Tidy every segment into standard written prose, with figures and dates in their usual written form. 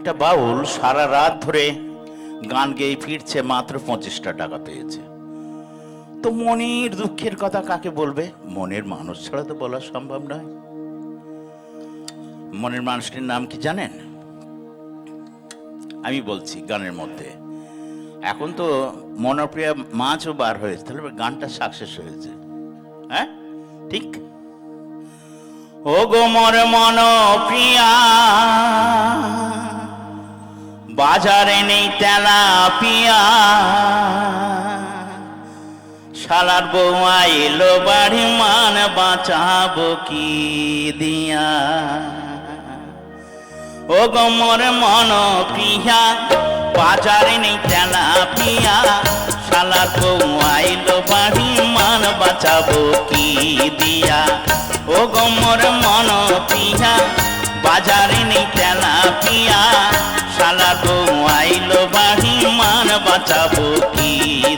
একটা বাউল সারা রাত ধরে গান গেয়ে ফিরছে, মাত্র 25টা টাকা পেয়েছে। তো মনের দুঃখের কথা কাকে বলবে? মনের মানুষ ছাড়া তো বলা সম্ভব নয়। মনের মানুষটির নাম কি জানেন? আমি বলছি গানের মধ্যে। এখন তো মনপ্রিয়া মাছও বার হয়েছে, তাহলে গানটা সাকসেস হয়েছে। হ্যাঁ, ঠিক। ও গো মোর মনপ্রিয়া, বাজারে নেই তেলাপিয়া, শালার বউ আইলো বাড়ি, মান বাঁচাবো কি দিয়া। ও গো মোর মনপ্রিয়া, বাজারে নেই তেলাপিয়া, শালার বউ আইলো বাড়ি, মান বাঁচাবো কি দিয়া। ও গো মোর মনপ্রিয়া, বাজারে নেই তেলাপিয়া, শালার বউ আইলো বাড়ি, মান বাঁচাবো কি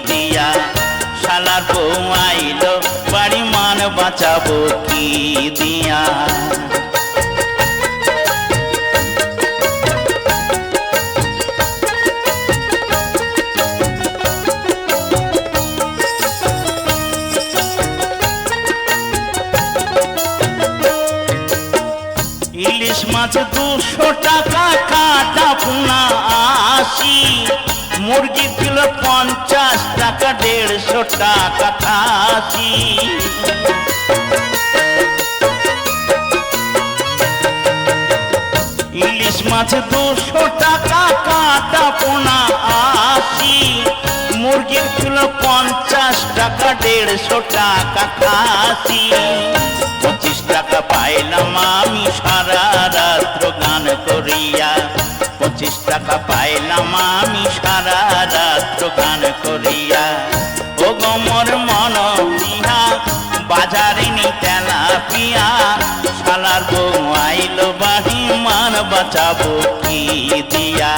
দিয়া। শালার বউ আইলো বাড়ি, মান বাঁচাবো কি দিয়া। ইলিশ মাছ 200 টাকা, কাটা পোনা 80, মুরগি কিলো 50 টাকা, 150 টাকা খাসি। ইলিশ মাছ 200 টাকা, কাটা পোনা 80, মুরগির কিলো 50 টাকা, 150 টাকা খাসি। 25 টাকা পাইলাম আমি সারা রাত্র গান করিয়া, 25 টাকা পাইলাম আমি সারা রাত্র গান করিয়া। ও গো মোর মনপ্রিয়া, বাজারে নেই তেলাপিয়া, শালার বউ আইলো বাড়ি, মান বাঁচাবো কি দিয়া।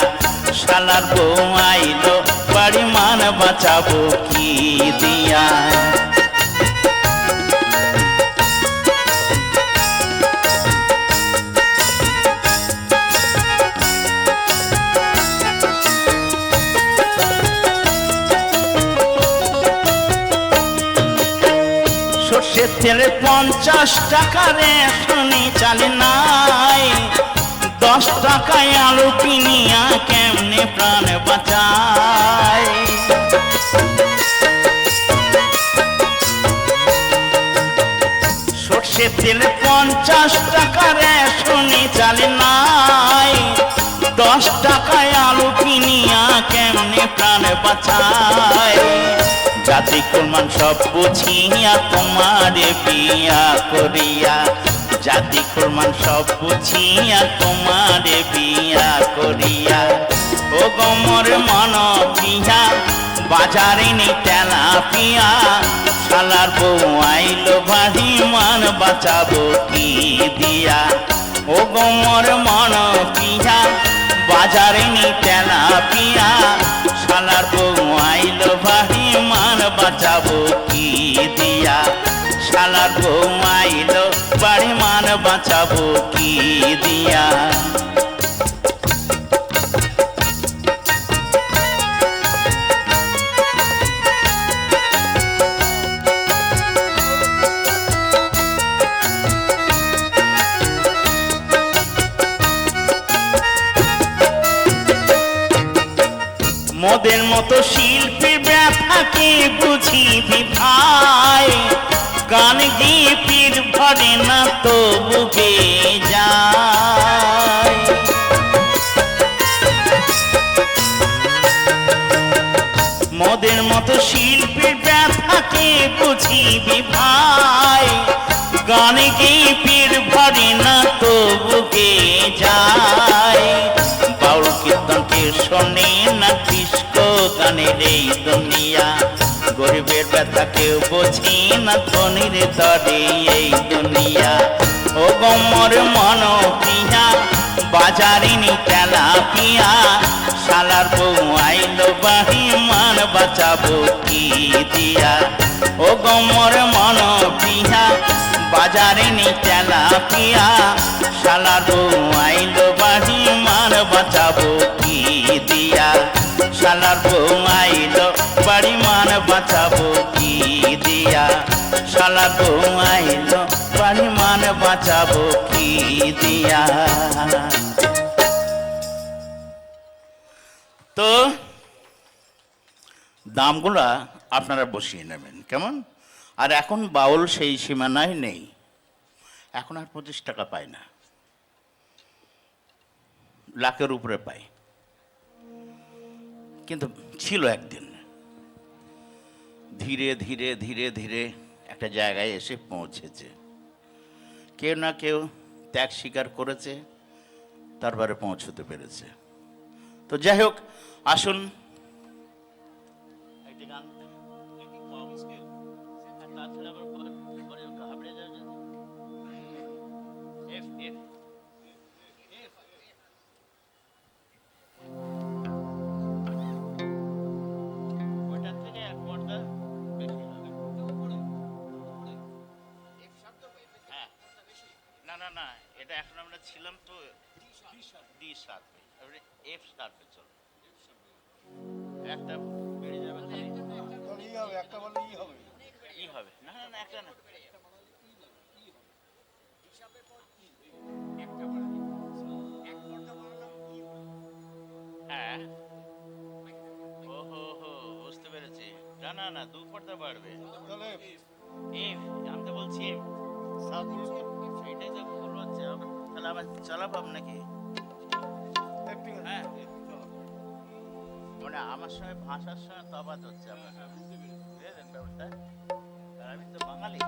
শালার বউ আইলো বাড়ি, মান বাঁচাবো কি দিয়া। সর্ষের তেলে 50 টাকা, রেশনে চাল নাই, 10 টাকায় আলু কিনিয়া কেমনে প্রাণ বাঁচায়। সর্ষের তেলে 50 টাকা, রেশনে চাল নাই, 10 টাকায় আলু কিনিয়া কেমনে প্রাণ বাঁচায়। জাতি কুরমান সব বুঝিয়া তোমারে বিয়া করিয়া, জাতি কুরমান সব বুঝিয়া তোমারে বিয়া করিয়া। ও গো মোর মনপ্রিয়া, বাজারে নেই তেলাপিয়া, শালার বউ আইলো বাড়ি, মান বাঁচাবো কি দিয়া। ও গো মোর মনপ্রিয়া, বাজারে নেই তেলাপিয়া, শালার বউ আইলো বাড়ি, মান বাঁচাবো কি দিয়া। শালার বউ আইলো বাড়ি, মান বাঁচাবো কি দিয়া। মোদের মতো শিল্পী ব্যথাকে বুঝিবি ভাই, গান গিয়ে পীর ভরে না তো বুকে যায়। মোদের মতো শিল্পী ব্যথাকে বুঝিবি ভাই, গান গিয়ে পীর ভরে না তো বুকে যায়। বাউল কীর্তনকে শোনে না ডিস্কো গানের এই দুনিয়া, গরিবের ব্যথা কেউ বোঝে না ধনীর তরে এই দুনিয়া। ও গো মোর মনপ্রিয়া, বাজারে নেই তেলাপিয়া, শালার বউ আইলো বাড়ি, মান বাঁচাবো কি দিয়া। ও গো মোর মনপ্রিয়া, বাজারে নেই তেলাপিয়া, শালার বউ আইলো বাড়ি, মান বাঁচাবো কি দিয়া, শালার বউ আইলো বাড়ি মান বাঁচাবো কি দিয়া, শালার বউ আইলো বাড়ি মান বাঁচাবো কি দিয়া। তো দামগুলা আপনারা বসিয়ে নেবেন কেমন। আর এখন বাউল সেই সীমানায় নেই, এখন আর 25 টাকা পায় না, লাখের উপরে পায়, কিন্তু ছিল একদিন। ধীরে ধীরে ধীরে ধীরে একটা জায়গায় এসে পৌঁছেছে, কেউ না কেউ ত্যাগ স্বীকার করেছে, তারপরে পৌঁছতে পেরেছে। তো যাই হোক, আসুন একটি গান। না না না, এটা এখন আমরা ছিলাম তো ডি শার্পে, এফ শার্পে চল, একটা বেড়ে যাবে খালি একটা বলে ই হবে। না না না, একটা না, হ্যাঁ ও হো হো, বুঝতে পেরেছি। না না না, 2 পর্দা বাড়বে। এফ, আমি তো বলছি এফ, সেইটাই তো ভুল হচ্ছে। তাহলে আবার চালাবাম নাকি? হ্যাঁ, মানে আমার সঙ্গে ভাষার সঙ্গে তফাৎ হচ্ছে আমার, বুঝলেন ব্যাপারটা? আর আমি তো বাঙালি।